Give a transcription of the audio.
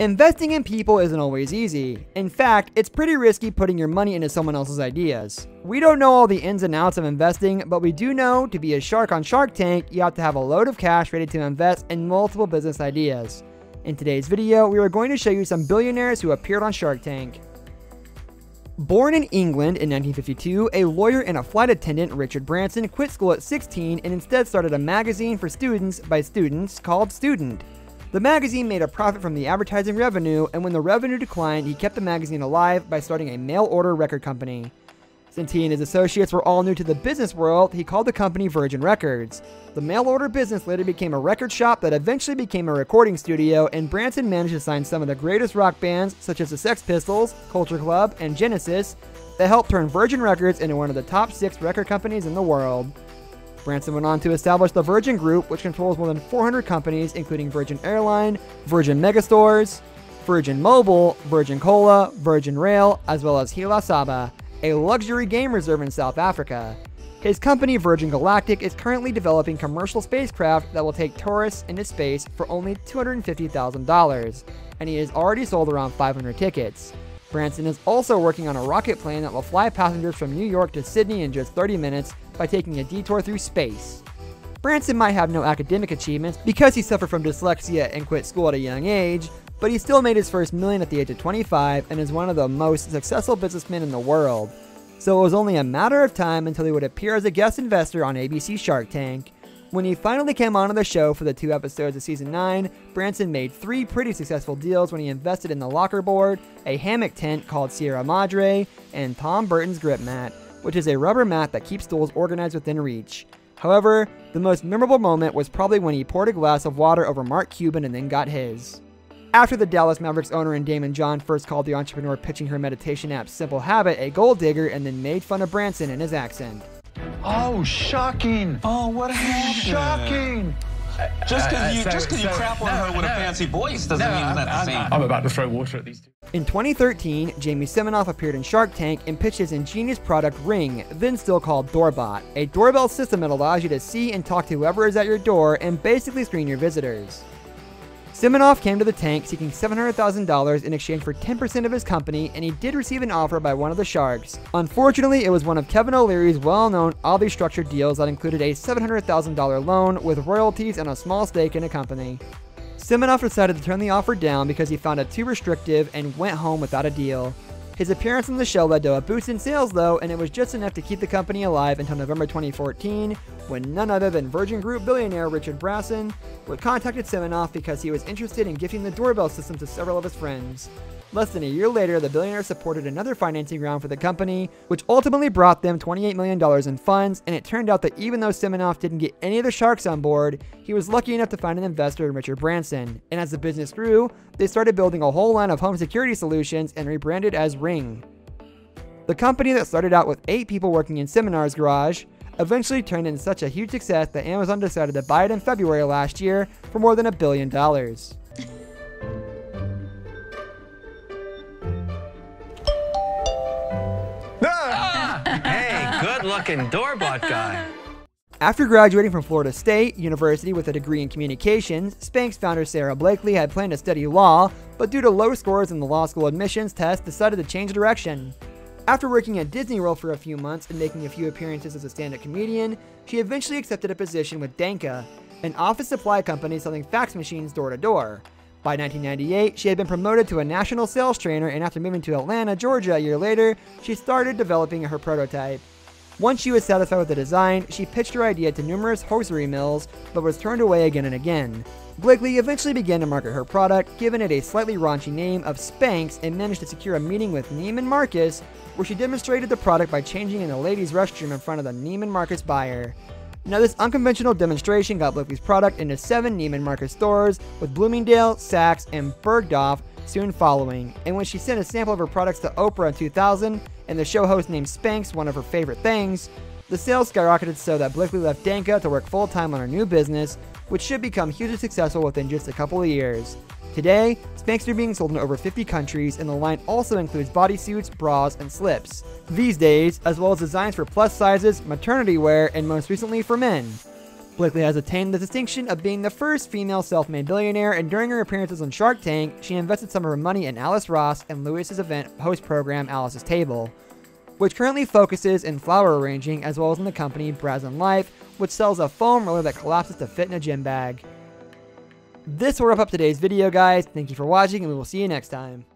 Investing in people isn't always easy. In fact, it's pretty risky putting your money into someone else's ideas. We don't know all the ins and outs of investing, but we do know to be a shark on Shark Tank, you have to have a load of cash ready to invest in multiple business ideas. In today's video, we are going to show you some billionaires who appeared on Shark Tank. Born in England in 1952, a lawyer and a flight attendant, Richard Branson quit school at 16 and instead started a magazine for students by students called Student. The magazine made a profit from the advertising revenue, and when the revenue declined, he kept the magazine alive by starting a mail-order record company. Since he and his associates were all new to the business world, he called the company Virgin Records. The mail-order business later became a record shop that eventually became a recording studio, and Branson managed to sign some of the greatest rock bands such as the Sex Pistols, Culture Club, and Genesis that helped turn Virgin Records into one of the top 6 record companies in the world. Branson went on to establish the Virgin Group, which controls more than 400 companies, including Virgin Airline, Virgin Megastores, Virgin Mobile, Virgin Cola, Virgin Rail, as well as Hila Saba, a luxury game reserve in South Africa. His company, Virgin Galactic, is currently developing commercial spacecraft that will take tourists into space for only $250,000, and he has already sold around 500 tickets. Branson is also working on a rocket plane that will fly passengers from New York to Sydney in just 30 minutes by taking a detour through space. Branson might have no academic achievements because he suffered from dyslexia and quit school at a young age, but he still made his first million at the age of 25 and is one of the most successful businessmen in the world. So it was only a matter of time until he would appear as a guest investor on ABC Shark Tank. When he finally came onto the show for the 2 episodes of season 9, Branson made 3 pretty successful deals when he invested in the locker board, a hammock tent called Sierra Madre, and Tom Burton's grip mat, which is a rubber mat that keeps stools organized within reach. However, the most memorable moment was probably when he poured a glass of water over Mark Cuban and then got his. After the Dallas Mavericks owner and Damon John first called the entrepreneur pitching her meditation app Simple Habit a gold digger and then made fun of Branson and his accent. Oh, shocking! Oh, what happened? Shocking! Just because you crap on her with a fancy voice doesn't mean that's the same. I'm about to throw water at these two. In 2013, Jamie Siminoff appeared in Shark Tank and pitched his ingenious product Ring, then still called Doorbot, a doorbell system that allows you to see and talk to whoever is at your door and basically screen your visitors. Siminoff came to the tank seeking $700,000 in exchange for 10% of his company, and he did receive an offer by one of the sharks. Unfortunately, it was one of Kevin O'Leary's well-known, oddly structured deals that included a $700,000 loan with royalties and a small stake in a company. Siminoff decided to turn the offer down because he found it too restrictive and went home without a deal. His appearance on the show led to a boost in sales though, and it was just enough to keep the company alive until November 2014, when none other than Virgin Group billionaire Richard Branson contacted Siminoff because he was interested in gifting the doorbell system to several of his friends. Less than a year later, the billionaire supported another financing round for the company, which ultimately brought them $28 million in funds, and it turned out that even though Siminoff didn't get any of the sharks on board, he was lucky enough to find an investor in Richard Branson, and as the business grew, they started building a whole line of home security solutions and rebranded as Ring. The company that started out with 8 people working in Simonar's garage eventually turned into such a huge success that Amazon decided to buy it in February last year for more than $1 billion. Hey, good-looking doorbot guy. After graduating from Florida State University with a degree in communications, Spanx founder Sarah Blakely had planned to study law, but due to low scores in the law school admissions test, decided to change direction. After working at Disney World for a few months and making a few appearances as a stand-up comedian, she eventually accepted a position with Danka, an office supply company selling fax machines door to door. By 1998, she had been promoted to a national sales trainer, and after moving to Atlanta, Georgia a year later, she started developing her prototype. Once she was satisfied with the design, she pitched her idea to numerous hosiery mills, but was turned away again and again. Blakely eventually began to market her product, giving it a slightly raunchy name of Spanx, and managed to secure a meeting with Neiman Marcus, where she demonstrated the product by changing in the ladies' restroom in front of the Neiman Marcus buyer. Now, this unconventional demonstration got Blakely's product into 7 Neiman Marcus stores, with Bloomingdale, Saks, and Bergdorf soon following. And when she sent a sample of her products to Oprah in 2000, and the show host named Spanx one of her favorite things, the sales skyrocketed so that Blakely left Danka to work full-time on her new business, which should become hugely successful within just a couple of years. Today, Spanx are being sold in over 50 countries, and the line also includes bodysuits, bras, and slips. These days, as well as designs for plus sizes, maternity wear, and most recently for men. Blakely has attained the distinction of being the first female self-made billionaire, and during her appearances on Shark Tank, she invested some of her money in Alice Ross and Lewis's event host program Alice's Table, which currently focuses in flower arranging, as well as in the company Brazen Life, which sells a foam roller that collapses to fit in a gym bag. This will wrap up today's video, guys. Thank you for watching, and we will see you next time.